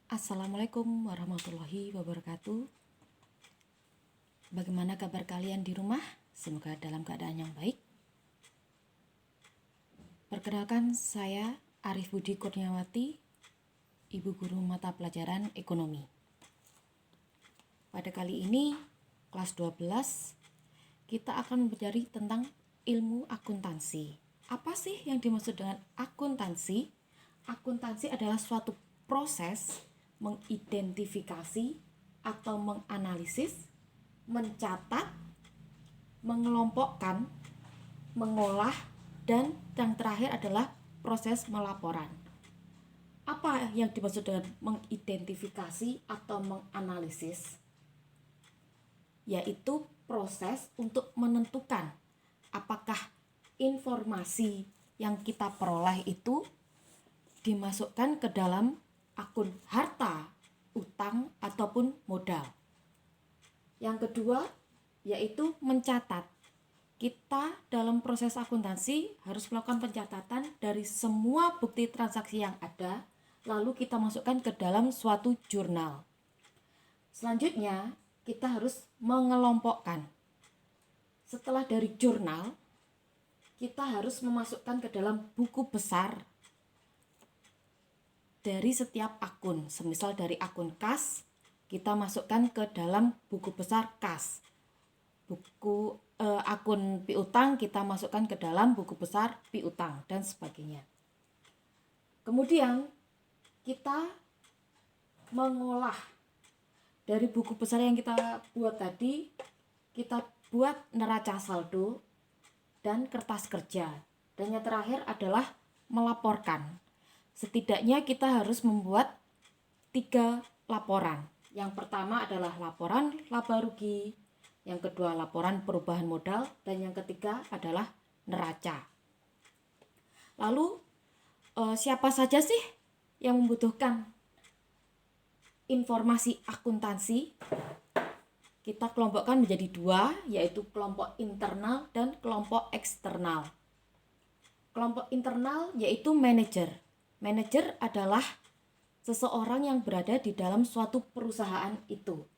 Assalamualaikum warahmatullahi wabarakatuh. Bagaimana kabar kalian di rumah? Semoga dalam keadaan yang baik. Perkenalkan, saya Arif Budi Kurniawati, Ibu Guru Mata Pelajaran Ekonomi. Pada kali ini, kelas 12, kita akan mempelajari tentang ilmu akuntansi. Apa sih yang dimaksud dengan akuntansi? Akuntansi adalah suatu proses mengidentifikasi atau menganalisis, mencatat, mengelompokkan, mengolah, dan yang terakhir adalah proses melaporan. Apa yang dimaksud dengan mengidentifikasi atau menganalisis? Yaitu proses untuk menentukan apakah informasi yang kita peroleh itu dimasukkan ke dalam akun harta, utang, ataupun modal. Yang kedua yaitu mencatat. Kita dalam proses akuntansi harus melakukan pencatatan dari semua bukti transaksi yang ada, lalu kita masukkan ke dalam suatu jurnal. Selanjutnya kita harus mengelompokkan. Setelah dari jurnal, kita harus memasukkan ke dalam buku besar dari setiap akun. Semisal dari akun kas, kita masukkan ke dalam buku besar kas. Akun piutang kita masukkan ke dalam buku besar piutang dan sebagainya. Kemudian kita mengolah dari buku besar yang kita buat tadi, kita buat neraca saldo dan kertas kerja. Dan yang terakhir adalah melaporkan. Setidaknya kita harus membuat 3 laporan. Yang pertama adalah laporan laba rugi, yang kedua laporan perubahan modal, dan yang ketiga adalah neraca. Lalu siapa saja sih yang membutuhkan informasi akuntansi? Kita kelompokkan menjadi 2, yaitu kelompok internal dan kelompok eksternal. Kelompok internal yaitu manajer. Manajer adalah seseorang yang berada di dalam suatu perusahaan itu.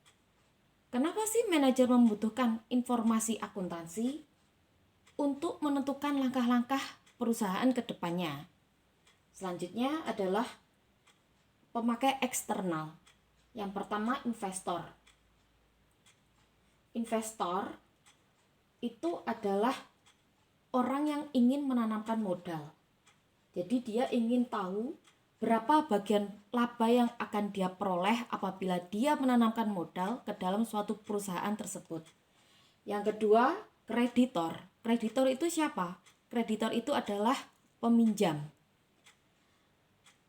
Kenapa sih manajer membutuhkan informasi akuntansi? Untuk menentukan langkah-langkah perusahaan ke depannya. Selanjutnya adalah pemakai eksternal. Yang pertama investor. Investor itu adalah orang yang ingin menanamkan modal. Jadi dia ingin tahu berapa bagian laba yang akan dia peroleh apabila dia menanamkan modal ke dalam suatu perusahaan tersebut. Yang kedua, kreditor. Kreditor itu siapa? Kreditor itu adalah peminjam.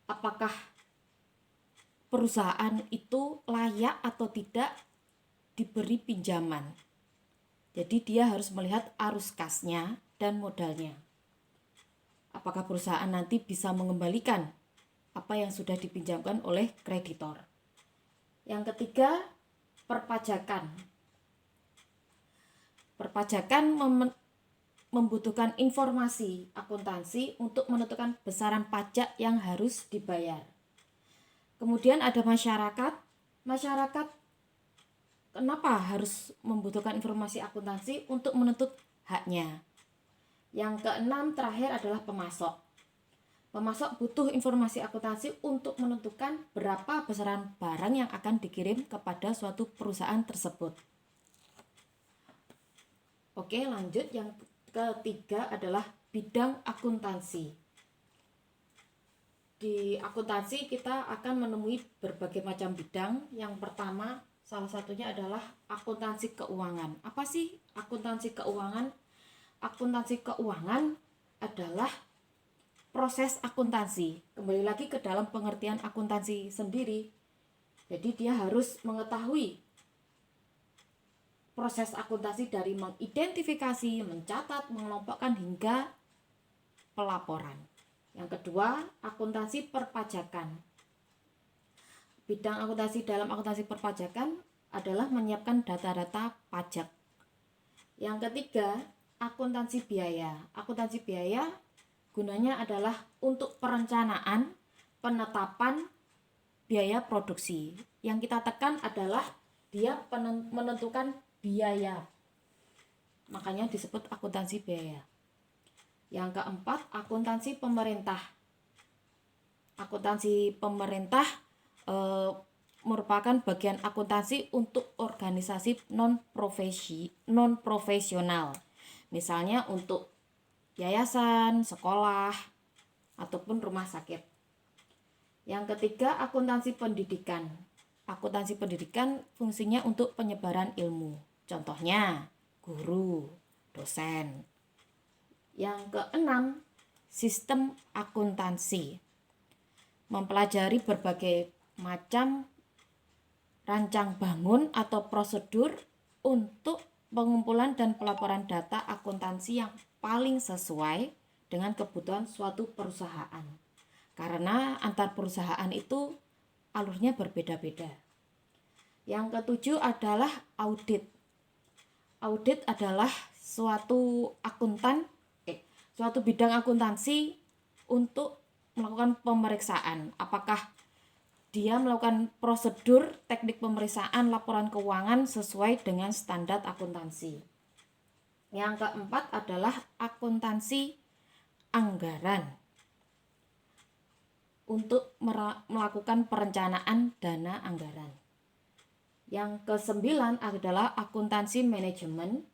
Apakah perusahaan itu layak atau tidak diberi pinjaman? Jadi dia harus melihat arus kasnya dan modalnya. Apakah perusahaan nanti bisa mengembalikan apa yang sudah dipinjamkan oleh kreditor. Yang ketiga, perpajakan. Perpajakan membutuhkan informasi akuntansi untuk menentukan besaran pajak yang harus dibayar. Kemudian ada masyarakat. Masyarakat kenapa harus membutuhkan informasi akuntansi? Untuk menuntut haknya. Yang keenam terakhir adalah pemasok. Pemasok butuh informasi akuntansi untuk menentukan berapa besaran barang yang akan dikirim kepada suatu perusahaan tersebut. Oke, lanjut. Yang ketiga adalah bidang akuntansi. Di akuntansi kita akan menemui berbagai macam bidang. Yang pertama, salah satunya adalah akuntansi keuangan. Apa sih akuntansi keuangan? Akuntansi keuangan adalah proses akuntansi. Kembali lagi ke dalam pengertian akuntansi sendiri. Jadi dia harus mengetahui proses akuntansi dari mengidentifikasi, mencatat, mengelompokkan hingga pelaporan. Yang kedua, akuntansi perpajakan. Bidang akuntansi dalam akuntansi perpajakan adalah menyiapkan data-data pajak. Yang ketiga, akuntansi biaya. Akuntansi biaya gunanya adalah untuk perencanaan, penetapan, biaya produksi. Yang kita tekan adalah dia menentukan biaya. Makanya disebut akuntansi biaya. Yang keempat, akuntansi pemerintah. Akuntansi pemerintah merupakan bagian akuntansi untuk organisasi non profesional. Misalnya untuk yayasan, sekolah, ataupun rumah sakit. Yang ketiga, akuntansi pendidikan. Akuntansi pendidikan fungsinya untuk penyebaran ilmu. Contohnya, guru, dosen. Yang keenam, sistem akuntansi. Mempelajari berbagai macam rancang bangun atau prosedur untuk pengumpulan dan pelaporan data akuntansi yang paling sesuai dengan kebutuhan suatu perusahaan. Karena antar perusahaan itu alurnya berbeda-beda. Yang ketujuh adalah audit. Audit adalah suatu bidang akuntansi untuk melakukan pemeriksaan. Apakah dia melakukan prosedur teknik pemeriksaan laporan keuangan sesuai dengan standar akuntansi. Yang keempat adalah akuntansi anggaran. Untuk melakukan perencanaan dana anggaran. Yang kesembilan adalah akuntansi manajemen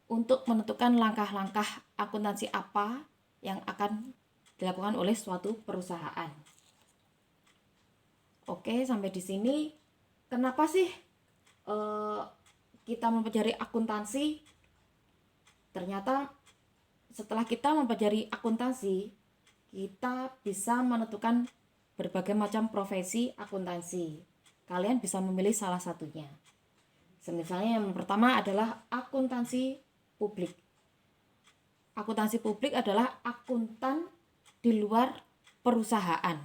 untuk menentukan langkah-langkah akuntansi apa yang akan dilakukan oleh suatu perusahaan. Oke, sampai di sini. Kenapa sih kita mempelajari akuntansi? Ternyata setelah kita mempelajari akuntansi, kita bisa menentukan berbagai macam profesi akuntansi. Kalian bisa memilih salah satunya. Misalnya yang pertama adalah akuntansi publik. Akuntansi publik adalah akuntan di luar perusahaan.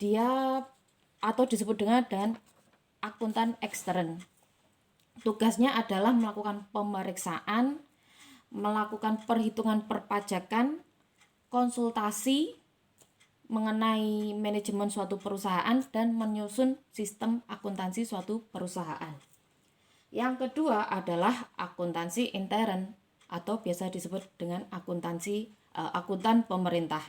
Dia atau disebut dengan akuntan ekstern. Tugasnya adalah melakukan pemeriksaan, melakukan perhitungan perpajakan, konsultasi mengenai manajemen suatu perusahaan, dan menyusun sistem akuntansi suatu perusahaan. Yang kedua adalah akuntansi intern atau biasa disebut dengan akuntan pemerintah.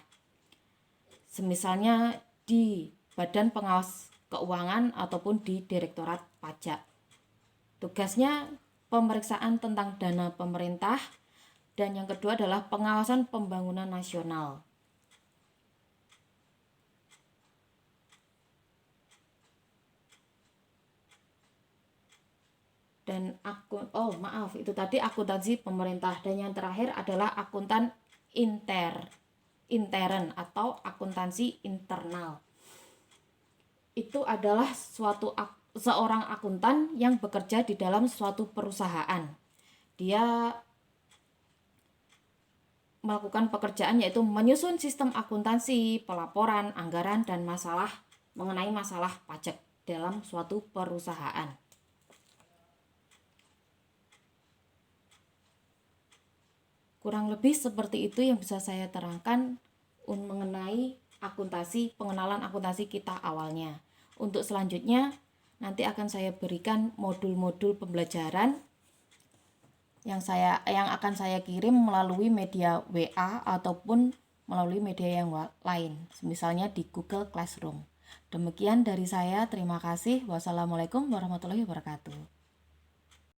Semisalnya di Badan Pengawas Keuangan ataupun di Direktorat Pajak. Tugasnya pemeriksaan tentang dana pemerintah. Dan yang kedua adalah pengawasan pembangunan nasional. Dan itu tadi akuntansi pemerintah. Dan yang terakhir adalah akuntan intern atau akuntansi internal. Itu adalah seorang akuntan yang bekerja di dalam suatu perusahaan. Dia melakukan pekerjaan yaitu menyusun sistem akuntansi, pelaporan, anggaran, dan mengenai masalah pajak dalam suatu perusahaan. Kurang lebih seperti itu yang bisa saya terangkan mengenai akuntansi, pengenalan akuntansi kita awalnya. Untuk selanjutnya nanti akan saya berikan modul-modul pembelajaran yang akan saya kirim melalui media WA ataupun melalui media yang lain, misalnya di Google Classroom. Demikian dari saya, terima kasih. Wassalamualaikum warahmatullahi wabarakatuh.